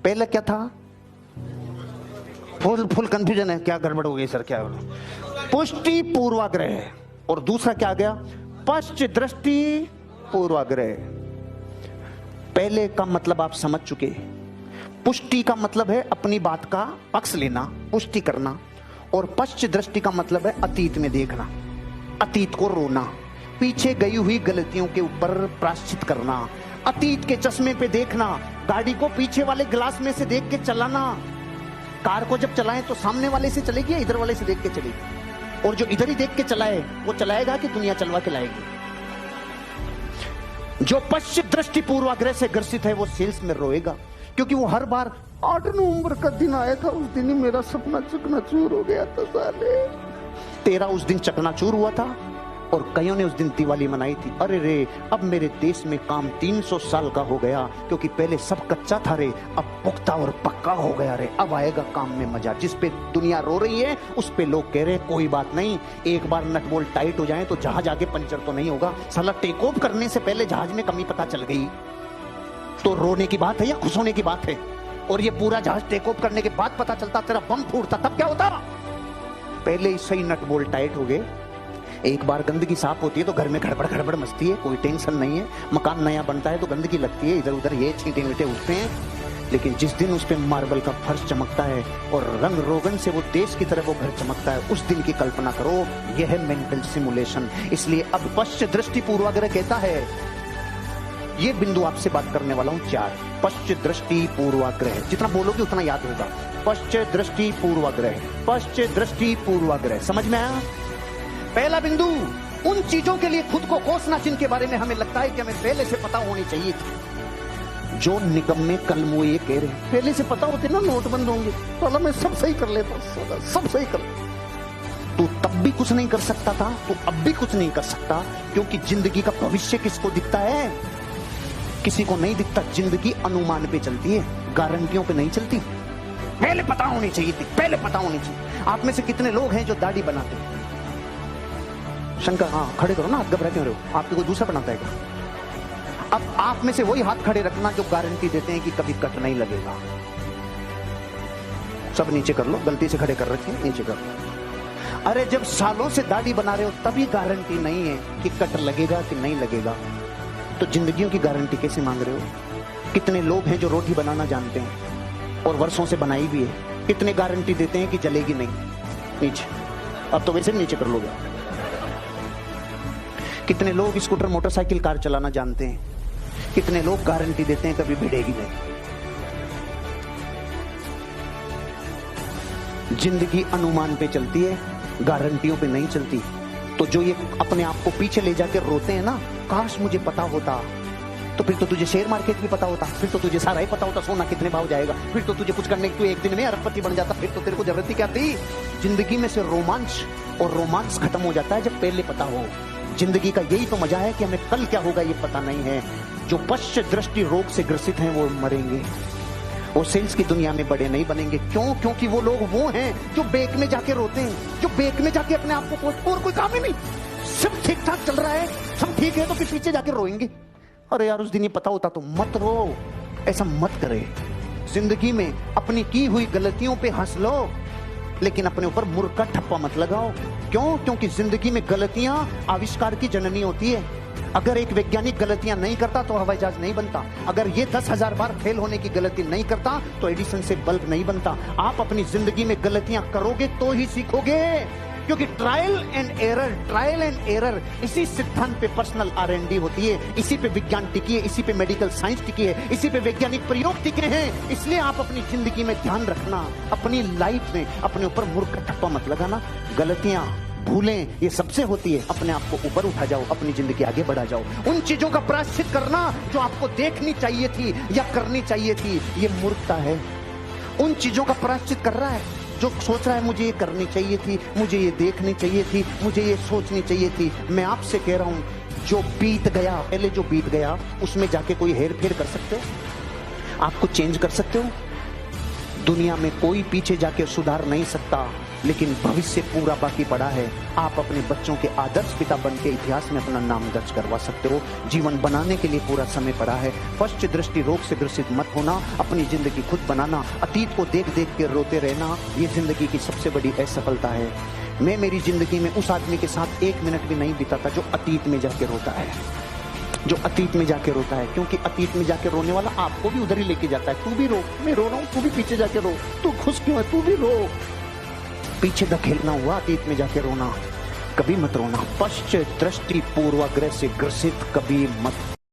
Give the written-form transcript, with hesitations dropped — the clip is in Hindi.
पहले क्या था? फुल कंफ्यूजन है, क्या गड़बड़ हो गई सर, क्या? पुष्टि पूर्वाग्रह, और दूसरा क्या आ गया? पश्च दृष्टि पूर्वाग्रह। पहले का मतलब आप समझ चुके। पुष्टि का मतलब है अपनी बात का पक्ष लेना, पुष्टि करना, और पश्च दृष्टि का मतलब है अतीत में देखना, अतीत को रोना, पीछे गई हुई गलतियों के ऊपर प्रायश्चित करना, अतीत के चश्मे पे देखना, गाड़ी को पीछे वाले ग्लास में से देख के चलाना। कार को जब चलाएं तो सामने वाले से चलेगी या इधर वाले से देख के चलेगी? और जो इधर ही देख के चलाए वो चलाएगा कि दुनिया चलवा के लाएगी? जो पश्चिम दृष्टि पूर्वाग्रह से ग्रसित है वो सेल्स में रोएगा, क्योंकि वो हर बार 8 नवंबर का दिन आया था, उस दिन ही मेरा सपना चकनाचूर हो गया था साले। तेरा उस दिन चकनाचूर हुआ था और कईयों ने उस दिन दिवाली मनाई थी। अरे रे, अब मेरे देश में काम 300 साल का हो गया, क्योंकि पहले सब कच्चा था रे, अब पुख्ता और पक्का हो गया रे, अब आएगा काम में मजा। जिस पे दुनिया रो रही है उस पे लोग कह रहे हैं कोई बात नहीं, एक बार नट बोल्ट टाइट हो जाए तो जहाज आगे पंचर तो नहीं होगा। साला टेक ऑफ करने से पहले जहाज में कमी पता चल गई तो रोने की बात है या खुश होने की बात है? और ये पूरा जहाज टेक ऑफ करने के बाद पता चलता तेरा बम फूटता, तब क्या होता? पहले ही सही नट बोल्ट टाइट हो गए। एक बार गंदगी साफ होती है तो घर में गड़बड़ गड़बड़ मचती है, कोई टेंशन नहीं है। मकान नया बनता है तो गंदगी लगती है, इधर उधर ये छींटे वींटे उठते हैं। लेकिन जिस दिन उस पे मार्बल का फर्श चमकता है और रंग रोगन से वो देश की तरह वो घर चमकता है, उस दिन की कल्पना करो। यह है मेंटल सिमुलेशन। इसलिए अब पश्चिम दृष्टि पूर्वाग्रह कहता है, ये बिंदु आपसे बात करने वाला हूं 4। पश्चिम दृष्टि पूर्वाग्रह, जितना बोलोगे उतना याद होगा। पश्चिम दृष्टि पूर्वाग्रह, पश्चिम दृष्टि पूर्वाग्रह, समझ में आया? पहला बिंदु, उन चीजों के लिए खुद को कोसना जिनके बारे में हमें लगता है कि हमें पहले से पता होनी चाहिए थी। जो निकम्मे कलमो ये कह रहे हैं, पहले से पता होते ना नोट बंद होंगे, तो मैं सब सही कर लेता, सब सही कर लेता। तू तब भी कुछ नहीं कर सकता था, तू अब भी कुछ नहीं कर सकता, क्योंकि जिंदगी का भविष्य किसको दिखता है? किसी को नहीं दिखता। जिंदगी अनुमान पे चलती है, गारंटियों पे नहीं चलती। पहले पता होनी चाहिए थी, पहले पता होनी चाहिए। आप में से कितने लोग हैं जो दाढ़ी बनाते हैं? शंकर, हाँ खड़े करो ना, हाथ घबरा क्यों रहे हो? आपको कोई दूसरा बनाता है क्या? अब आप में से वही हाथ खड़े रखना जो गारंटी देते हैं कि कभी कट नहीं लगेगा। सब नीचे कर लो, गलती से खड़े कर रखे, नीचे कर लो। अरे जब सालों से दाढ़ी बना रहे हो तभी गारंटी नहीं है कि कट लगेगा कि नहीं लगेगा, तो जिंदगियों की गारंटी कैसे मांग रहे हो? कितने लोग हैं जो रोटी बनाना जानते हैं और वर्षों से बनाई भी है, कितने गारंटी देते हैं कि जलेगी नहीं? नीचे, अब तो वैसे नीचे कर लोगे। कितने लोग स्कूटर मोटरसाइकिल कार चलाना जानते हैं, कितने लोग गारंटी देते हैं कभी भिड़ेगी नहीं? जिंदगी अनुमान पे चलती है, गारंटियों पे नहीं चलती। तो जो ये अपने आप को पीछे ले जाकर रोते हैं ना, काश मुझे पता होता, तो फिर तो तुझे शेयर मार्केट भी पता होता, फिर तो तुझे सारा ही पता होता, सोना कितने भाव जाएगा, फिर तो तुझे कुछ करने की एक दिन में अरबपति बन जाता, फिर तो तेरे को जरूरत ही क्या थी? जिंदगी में से रोमांच, और रोमांच खत्म हो जाता है जब पहले पता हो। जिंदगी का यही तो मजा है कि हमें कल क्या होगा ये पता नहीं है। जो पश्चिम दृष्टि रोग से ग्रसित हैं वो मरेंगे, वो सेल्स की दुनिया में बड़े नहीं बनेंगे। क्यों? क्योंकि वो लोग वो हैं जो बेक में जाके रोते हैं, जो बेक में जाके अपने आप को और कोई काम ही नहीं, सब ठीक ठाक चल रहा है, सब ठीक है, तो फिर पीछे जाके रोएंगे। अरे यार उस दिन ये पता होता तो मत रो, ऐसा मत करे। जिंदगी में अपनी की हुई गलतियों पे हंस लो, लेकिन अपने ऊपर मूर्ख का ठप्पा मत लगाओ। क्यों? क्योंकि जिंदगी में गलतियां आविष्कार की जननी होती है। अगर एक वैज्ञानिक गलतियां नहीं करता तो हवाई जहाज नहीं बनता। अगर ये 10,000 बार फेल होने की गलती नहीं करता तो एडिसन से बल्ब नहीं बनता। आप अपनी जिंदगी में गलतियां करोगे तो ही सीखोगे, क्योंकि ट्रायल एंड एरर इसी सिद्धांत पे पर्सनल R&D होती है, इसी पे विज्ञान टिकी है, इसी पे मेडिकल साइंस टिकी है, इसी पे वैज्ञानिक प्रयोग टिके हैं। इसलिए आप अपनी जिंदगी में ध्यान रखना, अपनी लाइफ में अपने ऊपर मूर्ख का ठप्पा मत लगाना। गलतियां भूलें ये सबसे होती है, अपने आप को ऊपर उठा जाओ, अपनी जिंदगी आगे बढ़ा जाओ। उन चीजों का प्रायश्चित करना जो आपको देखनी चाहिए थी या करनी चाहिए थी, ये मूर्खता है। उन चीजों का प्रायश्चित कर रहा है जो सोच रहा है मुझे ये करनी चाहिए थी, मुझे ये देखनी चाहिए थी, मुझे ये सोचनी चाहिए थी। मैं आपसे कह रहा हूं जो बीत गया, पहले जो बीत गया उसमें जाके कोई हेर फेर कर सकते हो? आपको चेंज कर सकते हो? दुनिया में कोई पीछे जाके सुधार नहीं सकता। लेकिन भविष्य पूरा बाकी पड़ा है। आप अपने बच्चों के आदर्श पिता बन के इतिहास में अपना नाम दर्ज करवा सकते हो। जीवन बनाने के लिए पूरा समय पड़ा है। पश्च दृष्टि रोग से ग्रसित मत होना, अपनी जिंदगी खुद बनाना, अतीत को देख देख के रोते रहना, ये जिंदगी की सबसे बड़ी असफलता है। मैं मेरी जिंदगी में उस आदमी के साथ 1 मिनट भी नहीं बिताता जो अतीत में जाके रोता है, जो अतीत में जाके रोता है, क्योंकि अतीत में जाके रोने वाला आपको भी उधर ही लेके जाता है। तू भी रो, मैं रो रहा हूं, तू भी पीछे जाके रो, तू खुश क्यों है, तू भी रो। पीछे धकेलना हुआ, अतीत में जाके रोना, कभी मत रोना। पश्च दृष्टि पूर्वाग्रह से ग्रसित कभी मत